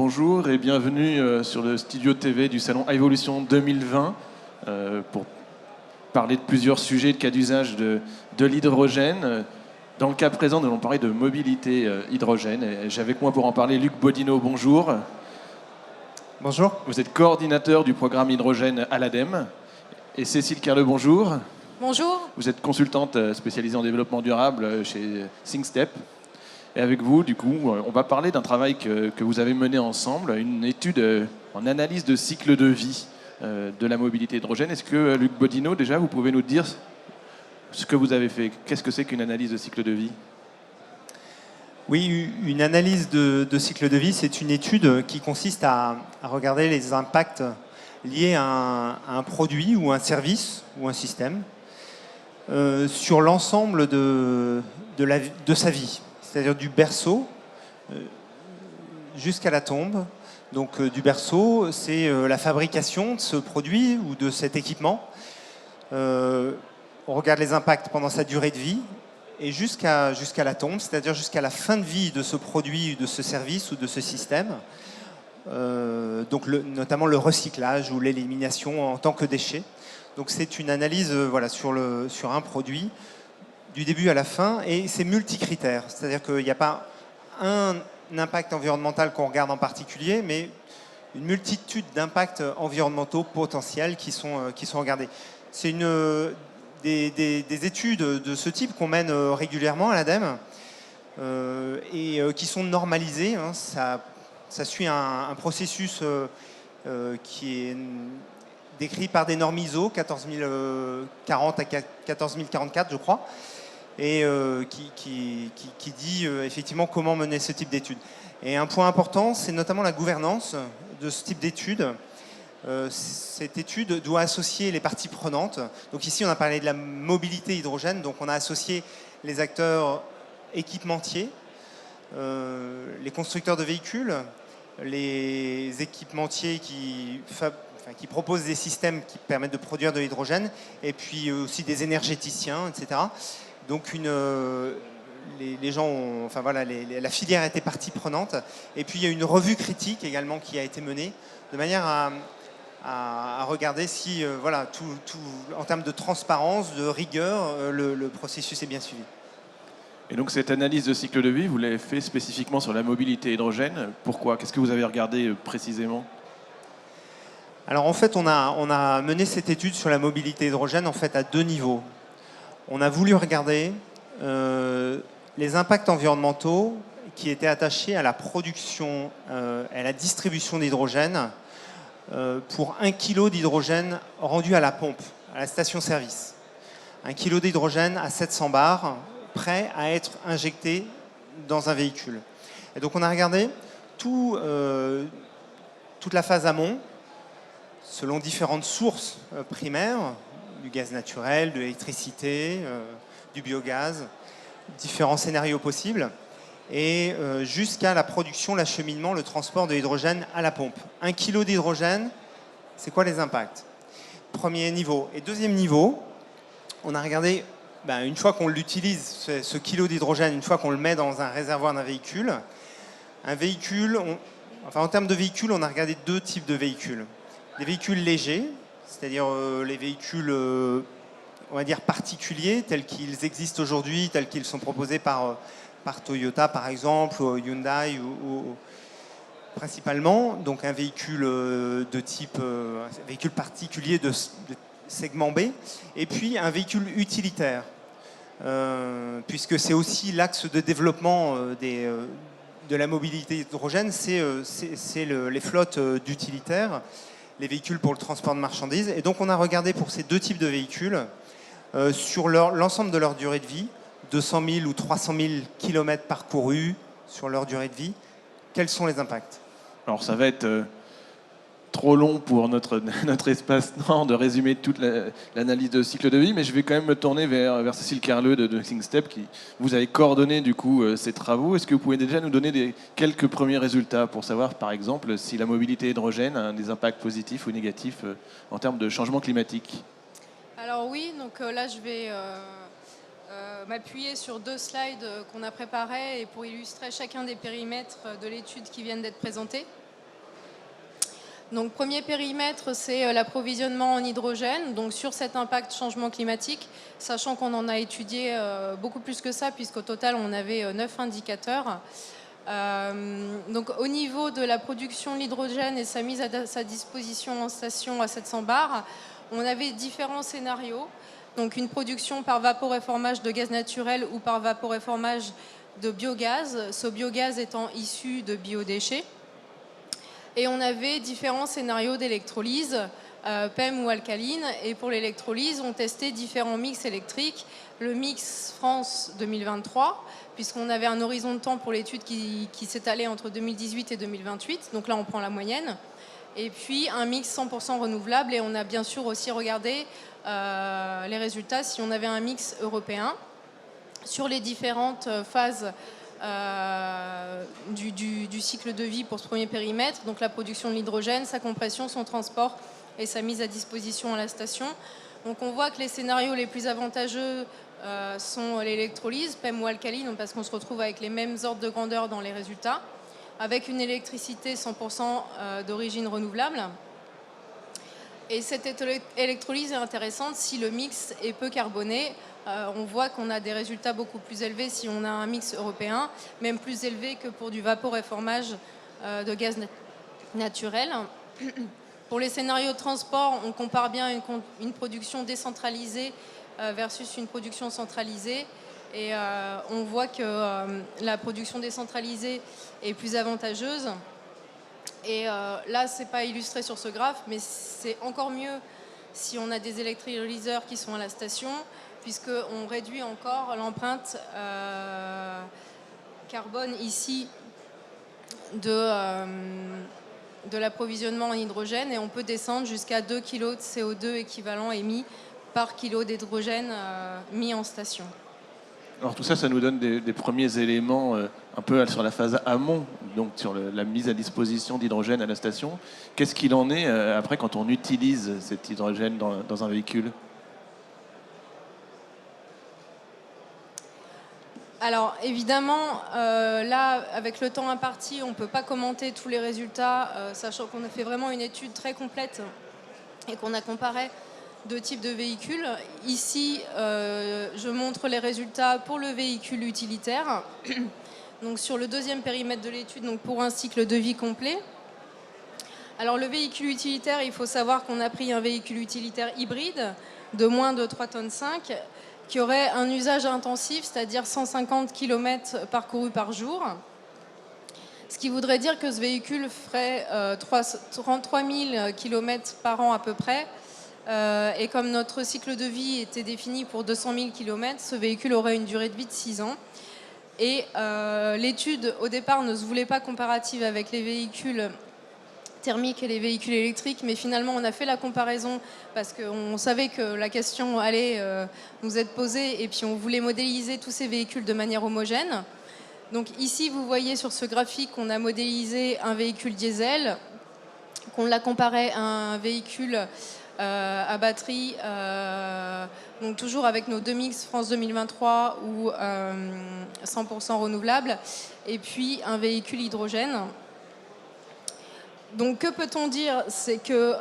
bonjour et bienvenue sur le studio TV du salon Evolution 2020 pour parler de plusieurs sujets de cas d'usage de l'hydrogène. Dans le cas présent, nous allons parler de mobilité hydrogène. Et j'ai avec moi pour en parler Luc Bodino, bonjour. Bonjour. Vous êtes coordinateur du programme hydrogène à l'ADEME. Et Cécile Carleux, bonjour. Bonjour. Vous êtes consultante spécialisée en développement durable chez ThinkStep. Et avec vous, du coup, on va parler d'un travail que vous avez mené ensemble, une étude en analyse de cycle de vie de la mobilité hydrogène. Est-ce que, Luc Bodino, déjà, vous pouvez nous dire ce que vous avez fait? Qu'est-ce que c'est qu'une analyse de cycle de vie? Oui, une analyse de cycle de vie, c'est une étude qui consiste à regarder les impacts liés à un produit ou un service ou un système sur l'ensemble de sa vie. C'est-à-dire du berceau jusqu'à la tombe. Donc du berceau, c'est la fabrication de ce produit ou de cet équipement. On regarde les impacts pendant sa durée de vie et jusqu'à la tombe, c'est-à-dire jusqu'à la fin de vie de ce produit, de ce service ou de ce système. Donc notamment le recyclage ou l'élimination en tant que déchet. Donc c'est une analyse sur un produit du début à la fin, et c'est multicritères. C'est-à-dire qu'il n'y a pas un impact environnemental qu'on regarde en particulier, mais une multitude d'impacts environnementaux potentiels qui sont regardés. C'est des études de ce type qu'on mène régulièrement à l'ADEME et qui sont normalisées. Hein. Ça suit un processus qui est décrit par des normes ISO 14040 à 14044, je crois, et qui dit effectivement comment mener ce type d'études. Et un point important, c'est notamment la gouvernance de ce type d'études. Cette étude doit associer les parties prenantes. Donc ici, on a parlé de la mobilité hydrogène, donc on a associé les acteurs équipementiers, les constructeurs de véhicules, les équipementiers qui proposent des systèmes qui permettent de produire de l'hydrogène, et puis aussi des énergéticiens, etc. Donc les gens la filière a été partie prenante. Et puis il y a une revue critique également qui a été menée de manière à regarder si tout, en termes de transparence, de rigueur, le processus est bien suivi. Et donc cette analyse de cycle de vie, vous l'avez fait spécifiquement sur la mobilité hydrogène. Pourquoi? Qu'est-ce que vous avez regardé précisément? Alors en fait, on a mené cette étude sur la mobilité hydrogène en fait à deux niveaux. On a voulu regarder les impacts environnementaux qui étaient attachés à la production et à la distribution d'hydrogène pour 1 kg d'hydrogène rendu à la pompe, à la station-service. 1 kg d'hydrogène à 700 bars, prêt à être injecté dans un véhicule. Et donc on a regardé toute la phase amont, selon différentes sources primaires, du gaz naturel, de l'électricité, du biogaz, différents scénarios possibles, et jusqu'à la production, l'acheminement, le transport de l'hydrogène à la pompe. 1 kg d'hydrogène, c'est quoi les impacts? Premier niveau. Et deuxième niveau, on a regardé, une fois qu'on l'utilise, ce kilo d'hydrogène, une fois qu'on le met dans un réservoir d'un véhicule, en termes de véhicules, on a regardé deux types de véhicules. Des véhicules légers, c'est-à-dire les véhicules, on va dire, particuliers, tels qu'ils existent aujourd'hui, tels qu'ils sont proposés par Toyota, par exemple, ou Hyundai, ou principalement. Donc un véhicule de type véhicule particulier de segment B, et puis un véhicule utilitaire, puisque c'est aussi l'axe de développement de la mobilité hydrogène, c'est les flottes d'utilitaires, les véhicules pour le transport de marchandises. Et donc on a regardé pour ces deux types de véhicules, sur l'ensemble de leur durée de vie, 200 000 ou 300 000 km parcourus sur leur durée de vie, quels sont les impacts? Alors ça va être trop long pour notre espace-temps de résumer toute l'analyse de cycle de vie, mais je vais quand même me tourner vers Cécile Carleux de ThinkStep, qui vous avez coordonné du coup ces travaux. Est-ce que vous pouvez déjà nous donner quelques premiers résultats pour savoir par exemple si la mobilité hydrogène a des impacts positifs ou négatifs en termes de changement climatique? Alors oui, donc là je vais m'appuyer sur deux slides qu'on a préparés et pour illustrer chacun des périmètres de l'étude qui viennent d'être présentés. Donc, premier périmètre, c'est l'approvisionnement en hydrogène. Donc, sur cet impact changement climatique, sachant qu'on en a étudié beaucoup plus que ça, puisqu'au total, on avait 9 indicateurs. Donc, au niveau de la production de l'hydrogène et sa mise à sa disposition en station à 700 bars, on avait différents scénarios. Donc, une production par vaporéformage de gaz naturel ou par vaporéformage de biogaz, ce biogaz étant issu de biodéchets. Et on avait différents scénarios d'électrolyse, PEM ou alcaline. Et pour l'électrolyse, on testait différents mix électriques. Le mix France 2023, puisqu'on avait un horizon de temps pour l'étude qui s'étalait entre 2018 et 2028. Donc là, on prend la moyenne. Et puis un mix 100% renouvelable. Et on a bien sûr aussi regardé les résultats si on avait un mix européen sur les différentes phases du cycle de vie pour ce premier périmètre, donc la production de l'hydrogène, sa compression, son transport et sa mise à disposition à la station. Donc on voit que les scénarios les plus avantageux sont l'électrolyse, PEM ou alcaline, parce qu'on se retrouve avec les mêmes ordres de grandeur dans les résultats, avec une électricité 100% d'origine renouvelable. Et cette électrolyse est intéressante si le mix est peu carboné. On voit qu'on a des résultats beaucoup plus élevés si on a un mix européen, même plus élevé que pour du vaporéformage de gaz naturel. Pour les scénarios de transport, on compare bien une production décentralisée versus une production centralisée. Et on voit que la production décentralisée est plus avantageuse. Et là, ce n'est pas illustré sur ce graphe, mais c'est encore mieux si on a des électrolyseurs qui sont à la station, puisqu'on réduit encore l'empreinte carbone ici de l'approvisionnement en hydrogène, et on peut descendre jusqu'à 2 kg de CO2 équivalent émis par kilo d'hydrogène mis en station. Alors tout ça, ça nous donne des premiers éléments un peu sur la phase amont, donc sur la mise à disposition d'hydrogène à la station. Qu'est-ce qu'il en est après quand on utilise cet hydrogène dans un véhicule ? Alors évidemment, là, avec le temps imparti, on ne peut pas commenter tous les résultats, sachant qu'on a fait vraiment une étude très complète et qu'on a comparé deux types de véhicules. Ici, je montre les résultats pour le véhicule utilitaire. Donc sur le deuxième périmètre de l'étude, donc pour un cycle de vie complet. Alors le véhicule utilitaire, il faut savoir qu'on a pris un véhicule utilitaire hybride de moins de 3,5 tonnes qui aurait un usage intensif, c'est-à-dire 150 km parcourus par jour. Ce qui voudrait dire que ce véhicule ferait 33 000 km par an à peu près. Et comme notre cycle de vie était défini pour 200 000 km, ce véhicule aurait une durée de vie de 6 ans. Et l'étude, au départ, ne se voulait pas comparative avec les véhicules thermiques et les véhicules électriques, mais finalement, on a fait la comparaison parce qu'on savait que la question allait nous être posée, et puis on voulait modéliser tous ces véhicules de manière homogène. Donc ici, vous voyez sur ce graphique qu'on a modélisé un véhicule diesel, qu'on l'a comparé à un véhicule à batterie, donc toujours avec nos deux mix France 2023 ou 100% renouvelable, et puis un véhicule hydrogène. Donc que peut-on dire? C'est que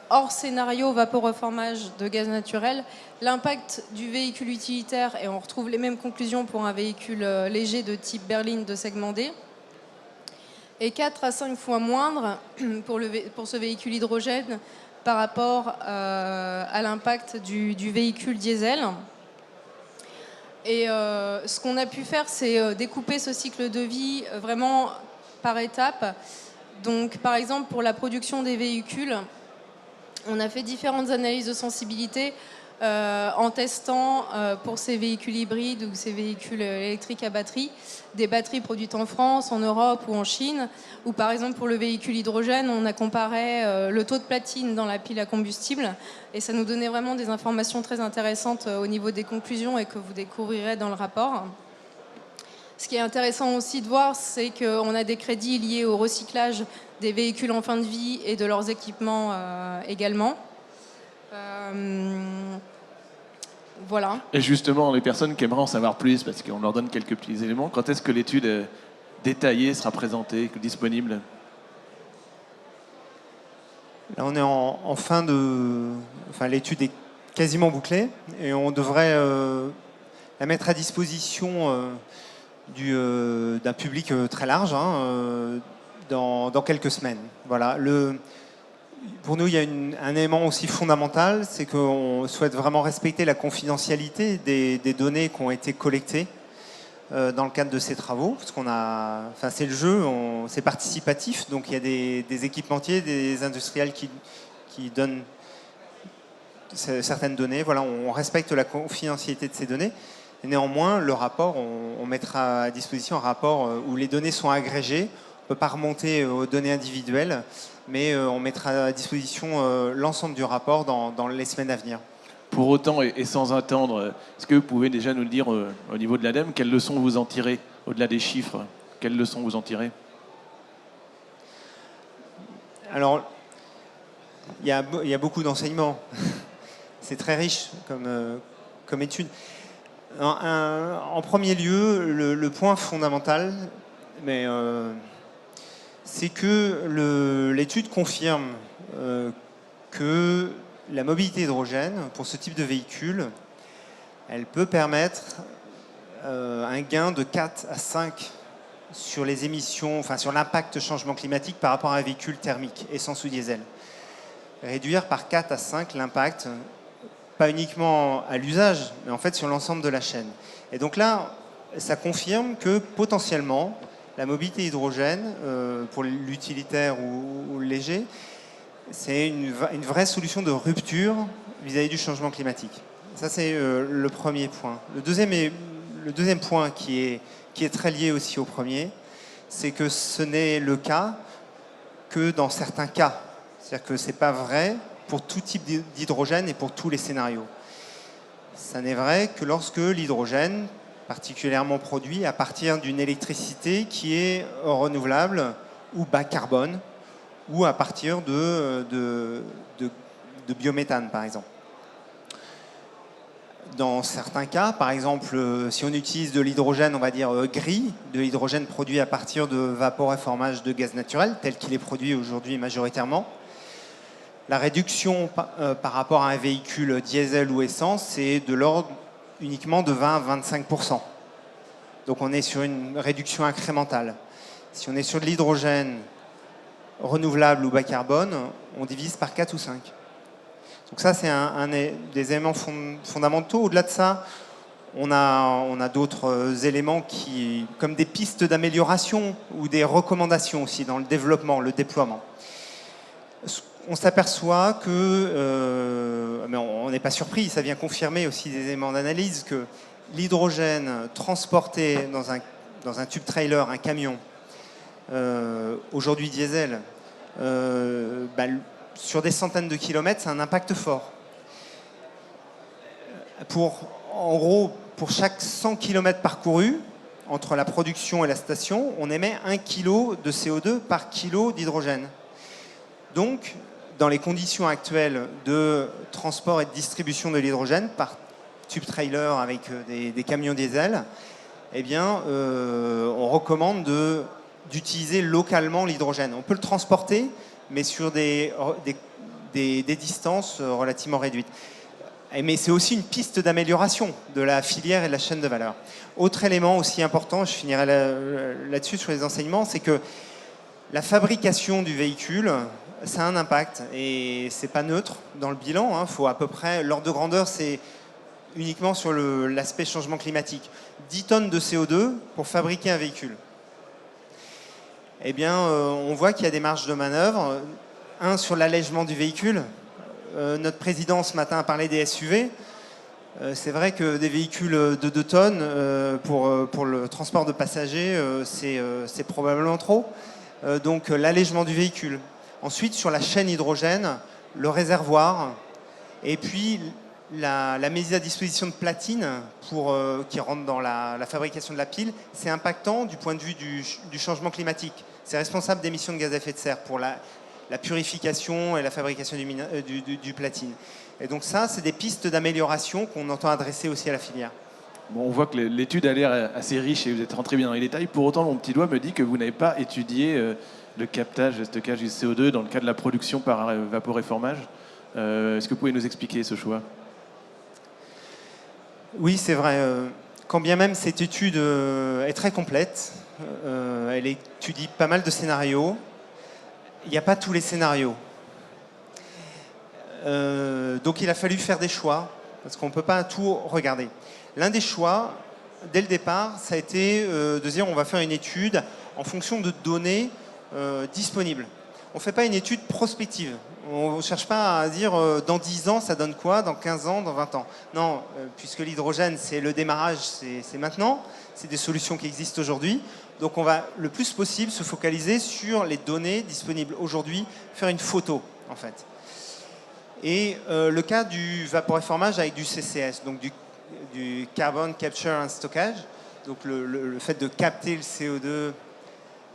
hors scénario vaporeformage de gaz naturel, l'impact du véhicule utilitaire, et on retrouve les mêmes conclusions pour un véhicule léger de type berline de segment D, est 4 à 5 fois moindre pour ce véhicule hydrogène par rapport à l'impact du véhicule diesel. Et ce qu'on a pu faire, c'est découper ce cycle de vie vraiment par étapes. Donc, par exemple, pour la production des véhicules, on a fait différentes analyses de sensibilité en testant pour ces véhicules hybrides ou ces véhicules électriques à batterie, des batteries produites en France, en Europe ou en Chine, ou par exemple pour le véhicule hydrogène, on a comparé le taux de platine dans la pile à combustible, et ça nous donnait vraiment des informations très intéressantes au niveau des conclusions et que vous découvrirez dans le rapport. Ce qui est intéressant aussi de voir, c'est qu'on a des crédits liés au recyclage des véhicules en fin de vie et de leurs équipements également. Voilà. Et justement, les personnes qui aimeraient en savoir plus, parce qu'on leur donne quelques petits éléments, quand est-ce que l'étude détaillée sera présentée, disponible ? Là, on est en fin de... Enfin, l'étude est quasiment bouclée et on devrait la mettre à disposition d'un public très large dans quelques semaines. Voilà. Pour nous, il y a un élément aussi fondamental, c'est qu'on souhaite vraiment respecter la confidentialité des données qui ont été collectées dans le cadre de ces travaux, parce enfin, c'est le jeu, c'est participatif, donc il y a des équipementiers, des industriels qui donnent certaines données. Voilà, on respecte la confidentialité de ces données. Et néanmoins, le rapport, on mettra à disposition un rapport où les données sont agrégées. On ne peut pas remonter aux données individuelles, mais on mettra à disposition l'ensemble du rapport dans les semaines à venir. Pour autant, et sans attendre, est-ce que vous pouvez déjà nous dire, au niveau de l'ADEME, quelles leçons vous en tirez, au-delà des chiffres? Quelles leçons vous en tirez? Alors, il y a beaucoup d'enseignements. C'est très riche comme étude. En premier lieu, le point fondamental, c'est que l'étude confirme que la mobilité hydrogène, pour ce type de véhicule, elle peut permettre un gain de 4 à 5 sur les émissions, enfin sur l'impact changement climatique par rapport à un véhicule thermique, essence ou diesel. Réduire par 4 à 5 l'impact, pas uniquement à l'usage, mais en fait sur l'ensemble de la chaîne. Et donc là, ça confirme que potentiellement, la mobilité hydrogène, pour l'utilitaire ou le léger, c'est une vraie solution de rupture vis-à-vis du changement climatique. Ça, c'est le premier point. Le deuxième point qui est très lié aussi au premier, c'est que ce n'est le cas que dans certains cas. C'est-à-dire que ce n'est pas vrai pour tout type d'hydrogène et pour tous les scénarios. Ça n'est vrai que lorsque l'hydrogène, particulièrement produit à partir d'une électricité qui est renouvelable ou bas carbone, ou à partir de biométhane, par exemple. Dans certains cas, par exemple, si on utilise de l'hydrogène, on va dire gris, de l'hydrogène produit à partir de vaporéformage de gaz naturel, tel qu'il est produit aujourd'hui majoritairement, la réduction par rapport à un véhicule diesel ou essence, c'est de l'ordre uniquement de 20 à 25%. Donc on est sur une réduction incrémentale. Si on est sur de l'hydrogène renouvelable ou bas carbone, on divise par 4 ou 5. Donc ça, c'est un des éléments fondamentaux. Au-delà de ça, on a d'autres éléments comme des pistes d'amélioration ou des recommandations aussi dans le développement, le déploiement. On s'aperçoit que, mais on n'est pas surpris, ça vient confirmer aussi des éléments d'analyse, que l'hydrogène transporté dans un tube trailer, un camion, aujourd'hui diesel, sur des centaines de kilomètres, c'est un impact fort. En gros, pour chaque 100 km parcourus, entre la production et la station, on émet 1 kg de CO2 par kilo d'hydrogène. Donc, dans les conditions actuelles de transport et de distribution de l'hydrogène par tube trailer avec des camions diesel, eh bien, on recommande d'utiliser localement l'hydrogène. On peut le transporter, mais sur des distances relativement réduites. Mais c'est aussi une piste d'amélioration de la filière et de la chaîne de valeur. Autre élément aussi important, je finirai là-dessus sur les enseignements, c'est que la fabrication du véhicule, ça a un impact et c'est pas neutre dans le bilan. Faut à peu près, l'ordre de grandeur, c'est uniquement sur l'aspect changement climatique. 10 tonnes de CO2 pour fabriquer un véhicule. Eh bien, on voit qu'il y a des marges de manœuvre. Sur l'allègement du véhicule. Notre président ce matin a parlé des SUV. C'est vrai que des véhicules de 2 tonnes pour le transport de passagers, c'est probablement trop. Donc l'allègement du véhicule. Ensuite, sur la chaîne hydrogène, le réservoir, et puis la mise à disposition de platine qui rentre dans la fabrication de la pile, c'est impactant du point de vue du changement climatique. C'est responsable d'émissions de gaz à effet de serre pour la purification et la fabrication du platine. Et donc ça, c'est des pistes d'amélioration qu'on entend adresser aussi à la filière. Bon, on voit que l'étude a l'air assez riche et vous êtes rentré bien dans les détails. Pour autant, mon petit doigt me dit que vous n'avez pas étudié le captage et le stockage du CO2 dans le cas de la production par vaporéformage. Est-ce que vous pouvez nous expliquer ce choix? Oui, c'est vrai. Quand bien même cette étude est très complète, elle étudie pas mal de scénarios, il n'y a pas tous les scénarios. Donc il a fallu faire des choix, parce qu'on ne peut pas tout regarder. L'un des choix, dès le départ, ça a été de dire on va faire une étude en fonction de données disponibles. On ne fait pas une étude prospective. On ne cherche pas à dire dans 10 ans ça donne quoi, dans 15 ans, dans 20 ans. Non, puisque l'hydrogène c'est le démarrage, c'est maintenant, c'est des solutions qui existent aujourd'hui. Donc on va le plus possible se focaliser sur les données disponibles aujourd'hui, faire une photo en fait. Et le cas du vaporéformage avec du CCS, donc du Carbon Capture and Stockage, donc le fait de capter le CO2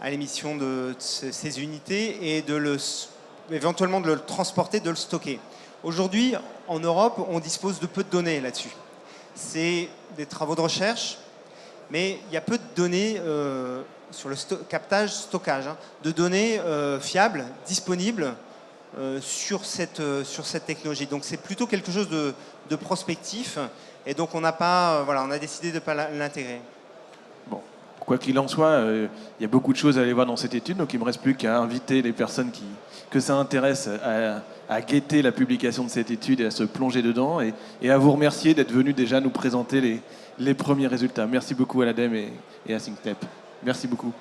à l'émission de ces unités et éventuellement de le transporter, de le stocker. Aujourd'hui, en Europe, on dispose de peu de données là-dessus. C'est des travaux de recherche, mais il y a peu de données sur le captage, stockage, de données fiables, disponibles sur cette technologie. Donc c'est plutôt quelque chose de prospectif, et donc on a décidé de ne pas l'intégrer. Bon, quoi qu'il en soit, il y a beaucoup de choses à aller voir dans cette étude, donc il ne me reste plus qu'à inviter les personnes que ça intéresse à guetter la publication de cette étude et à se plonger dedans, et à vous remercier d'être venu déjà nous présenter les premiers résultats. Merci beaucoup à l'ADEME et à SyncStep. Merci beaucoup.